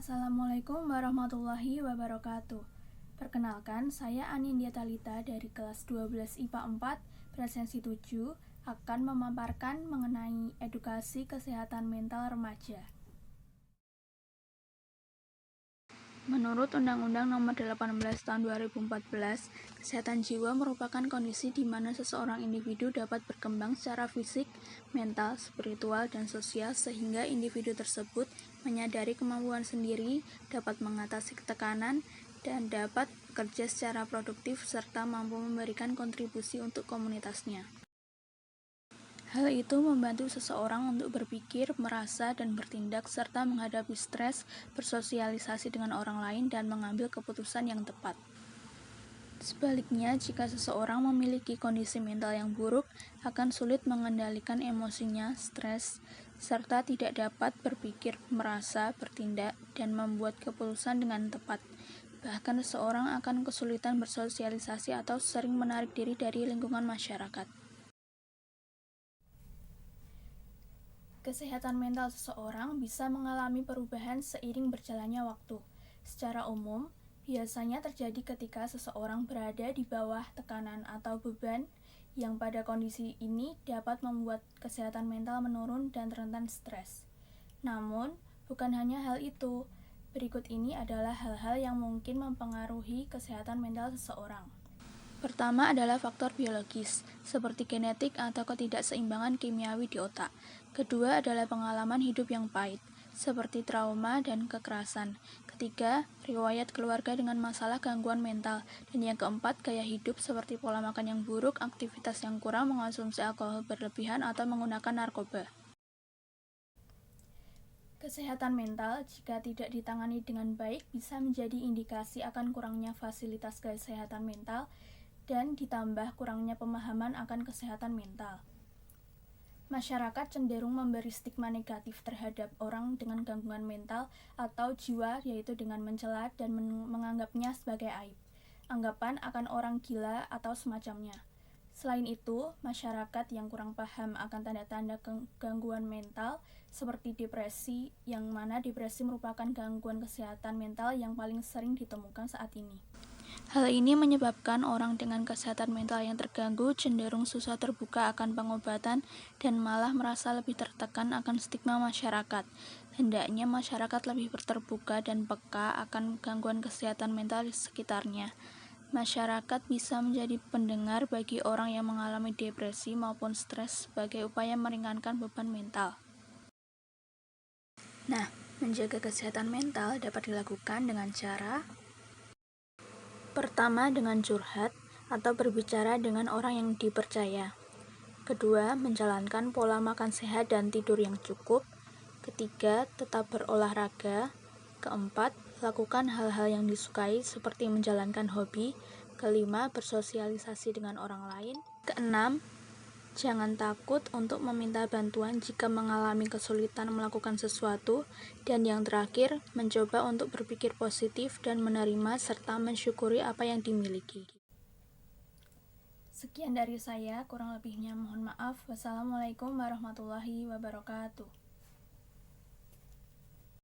Assalamualaikum warahmatullahi wabarakatuh. Perkenalkan, saya Anindya Talita dari kelas 12 IPA 4, presensi 7, akan memaparkan mengenai edukasi kesehatan mental remaja. Menurut Undang-Undang Nomor 18 Tahun 2014, kesehatan jiwa merupakan kondisi di mana seseorang individu dapat berkembang secara fisik, mental, spiritual, dan sosial sehingga individu tersebut menyadari kemampuan sendiri, dapat mengatasi tekanan, dan dapat bekerja secara produktif serta mampu memberikan kontribusi untuk komunitasnya. Hal itu membantu seseorang untuk berpikir, merasa, dan bertindak, serta menghadapi stres, bersosialisasi dengan orang lain, dan mengambil keputusan yang tepat. Sebaliknya, jika seseorang memiliki kondisi mental yang buruk, akan sulit mengendalikan emosinya, stres, serta tidak dapat berpikir, merasa, bertindak, dan membuat keputusan dengan tepat. Bahkan seseorang akan kesulitan bersosialisasi atau sering menarik diri dari lingkungan masyarakat. Kesehatan mental seseorang bisa mengalami perubahan seiring berjalannya waktu. Secara umum, biasanya terjadi ketika seseorang berada di bawah tekanan atau beban yang pada kondisi ini dapat membuat kesehatan mental menurun dan rentan stres. Namun, bukan hanya hal itu. Berikut ini adalah hal-hal yang mungkin mempengaruhi kesehatan mental seseorang. Pertama adalah faktor biologis, seperti genetik atau ketidakseimbangan kimiawi di otak. Kedua adalah pengalaman hidup yang pahit, seperti trauma dan kekerasan. Ketiga, riwayat keluarga dengan masalah gangguan mental. Dan yang keempat, gaya hidup seperti pola makan yang buruk, aktivitas yang kurang, mengonsumsi alkohol berlebihan, atau menggunakan narkoba. Kesehatan mental, jika tidak ditangani dengan baik, bisa menjadi indikasi akan kurangnya fasilitas kesehatan mental dan ditambah kurangnya pemahaman akan kesehatan mental. Masyarakat cenderung memberi stigma negatif terhadap orang dengan gangguan mental atau jiwa, yaitu dengan mencela dan menganggapnya sebagai aib, anggapan akan orang gila atau semacamnya. Selain itu, masyarakat yang kurang paham akan tanda-tanda gangguan mental seperti depresi, yang mana depresi merupakan gangguan kesehatan mental yang paling sering ditemukan saat ini. Hal ini menyebabkan orang dengan kesehatan mental yang terganggu cenderung susah terbuka akan pengobatan dan malah merasa lebih tertekan akan stigma masyarakat. Hendaknya masyarakat lebih terbuka dan peka akan gangguan kesehatan mental di sekitarnya. Masyarakat bisa menjadi pendengar bagi orang yang mengalami depresi maupun stres sebagai upaya meringankan beban mental. Nah, menjaga kesehatan mental dapat dilakukan dengan cara: pertama, dengan curhat atau berbicara dengan orang yang dipercaya. Kedua, menjalankan pola makan sehat dan tidur yang cukup. Ketiga, tetap berolahraga. Keempat, lakukan hal-hal yang disukai seperti menjalankan hobi. Kelima, bersosialisasi dengan orang lain. Keenam, jangan takut untuk meminta bantuan jika mengalami kesulitan melakukan sesuatu. Dan yang terakhir, mencoba untuk berpikir positif dan menerima serta mensyukuri apa yang dimiliki. Sekian dari saya, kurang lebihnya mohon maaf. Wassalamualaikum warahmatullahi wabarakatuh.